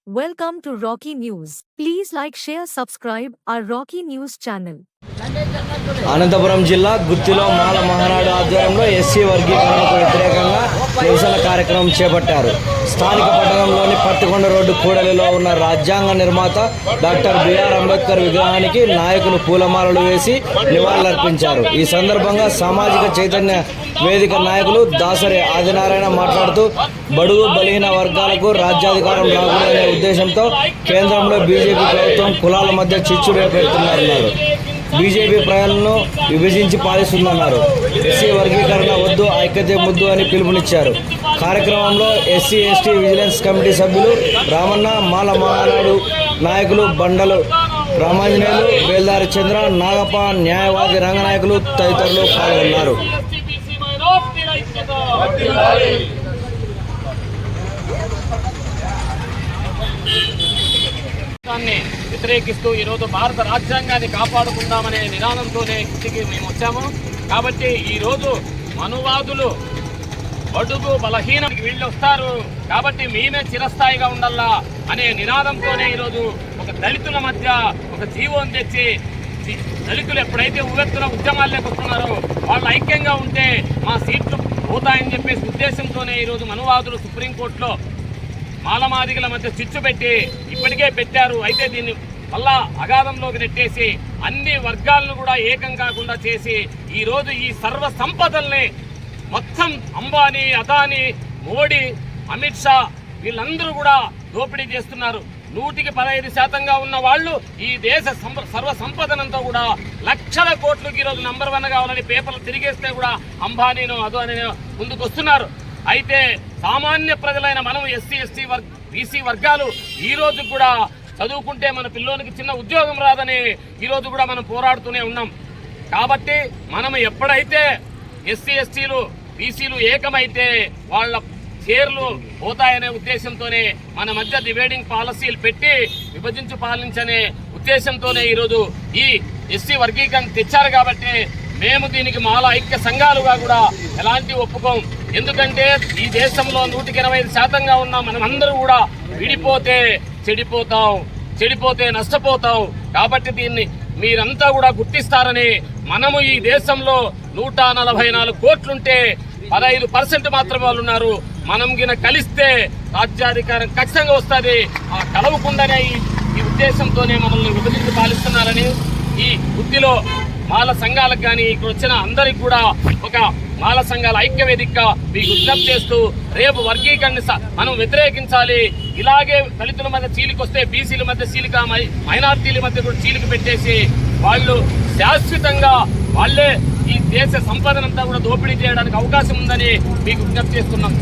Welcome to Rocky News. Please like, share, subscribe our Rocky News channel. Anantapuram జిల్లా గుత్తిలో మాల మహానాడు ఆధ్వర్యంలో SC వర్గీకరణకు వ్యతిరేకంగా నిరసన కార్యక్రమం చేపట్టారు. స్థానిక పట్టణంలోని పత్తికొండ రోడ్డు కూడలిలో ఉన్న రాజ్యాంగ నిర్మాత డాక్టర్ బిఆర్ అంబేద్కర్ విగ్రహానికి నాయకులు పూలమాలలు వేసి నివాళులర్పించారు. ఈ సందర్భంగా సామాజిక చైతన్య వేదిక నాయకులు దాసరి ఆదినారాయణ మాట్లాడుతూ బడుగు బలహీన వర్గాలకు రాజ్యాధికారం రాకూడదనే ఉద్దేశంతో కేంద్రంలో బీజేపీ ప్రభుత్వం కులాల మధ్య చిచ్చు రేపెడుతున్నారన్నారు. బీజేపీ ప్రజలను విభజించి పాలిస్తుందన్నారు. ఎస్సీ వర్గీకరణ వద్దు, ఐక్యతే ముద్దు అని పిలుపునిచ్చారు. కార్యక్రమంలో ఎస్సీ ఎస్టీ విజిలెన్స్ కమిటీ సభ్యులు రామన్న, మాల మహానాడు నాయకులు బండలు రామాంజనేయులు, బేల్దారి చంద్ర, నాగప్ప, న్యాయవాది రంగనాయకులు తదితరులు పాల్గొన్నారు. వ్యతిరేకిస్తూ ఈరోజు భారత రాజ్యాంగాన్ని కాపాడుకుందామనే నినాదంతోనే ఇంటికి మేము వచ్చాము. కాబట్టి ఈరోజు మనువాదులు బడుగు బలహీన వీళ్ళు వస్తారు కాబట్టి మేమే చిరస్థాయిగా ఉండాలా అనే నినాదంతోనే ఈరోజు ఒక దళితుల మధ్య ఒక జీవోని తెచ్చి దళితులు ఎప్పుడైతే ఉవ్వెత్తున ఉద్యమాల్లోకి వస్తున్నారో వాళ్ళు ఐక్యంగా ఉంటే మా సీట్లు పోతాయని చెప్పేసి ఉద్దేశంతోనే ఈరోజు మనువాదులు సుప్రీంకోర్టులో మాలమాదిగల మధ్య చిచ్చు పెట్టి ఇప్పటికే పెట్టారు. అయితే దీన్ని మళ్ళా అగాధంలోకి నెట్టేసి అన్ని వర్గాలను కూడా ఏకం కాకుండా చేసి ఈరోజు ఈ సర్వ సంపదల్ని మొత్తం అంబానీ, అదానీ, మోడీ, అమిత్ షా వీళ్ళందరూ కూడా దోపిడీ చేస్తున్నారు. 115% ఉన్న వాళ్ళు ఈ దేశ సర్వ సంపదనంతా కూడా లక్షల కోట్లకి ఈరోజు నంబర్ 1 కావాలని పేపర్లు తిరిగేస్తే కూడా అంబానీనో అదానీనో ముందుకు వస్తున్నారు. అయితే సామాన్య ప్రజలైన మనం ఎస్సీ ఎస్టీ బీసీ వర్గాలు ఈ రోజు కూడా చదువుకుంటే మన పిల్లోనికి చిన్న ఉద్యోగం రాదని ఈరోజు కూడా మనం పోరాడుతూనే ఉన్నాం. కాబట్టి మనం ఎప్పుడైతే ఎస్సీ ఎస్టీలు బీసీలు ఏకమైతే వాళ్ళ షేర్లు పోతాయనే ఉద్దేశంతోనే మన మధ్య డివైడింగ్ పాలసీలు పెట్టి విభజించి పాలించనే ఉద్దేశంతోనే ఈరోజు ఈ ఎస్సీ వర్గీకరణ తెచ్చారు. కాబట్టి మేము దీనికి మాల ఐక్య సంఘాలుగా కూడా ఎలాంటి ఒప్పుకోం. ఎందుకంటే ఈ దేశంలో 125% ఉన్న మనమందరూ కూడా విడిపోతే చెడిపోతాం, చెడిపోతే నష్టపోతాం. కాబట్టి దీన్ని మీరంతా కూడా గుర్తిస్తారని మనము ఈ దేశంలో 144 కోట్లుంటే 15% మాత్రమే వాళ్ళు ఉన్నారు. మనం గిన కలిస్తే రాజ్యాధికారం ఖచ్చితంగా వస్తుంది. ఆ కలవకుండానే ఈ ఉద్దేశంతోనే మనల్ని విభజించి పాలిస్తున్నారని ఈ వృత్తిలో మాల సంఘాలకు కానీ ఇక్కడ వచ్చిన అందరికి కూడా ఒక మాల సంఘాల ఐక్యవేదికగా మీకు విజ్ఞప్తి చేస్తూ రేపు వర్గీకరణ మనం వ్యతిరేకించాలి. ఇలాగే దళితుల మధ్య చీలికి వస్తే బీసీల మధ్య చీలిక, మైనార్టీల మధ్య కూడా చీలిక పెట్టేసి వాళ్ళు శాశ్వతంగా వాళ్ళే ఈ దేశ సంపదనంతా కూడా దోపిడీ చేయడానికి అవకాశం ఉందని మీకు విజ్ఞప్తి చేస్తున్నాం.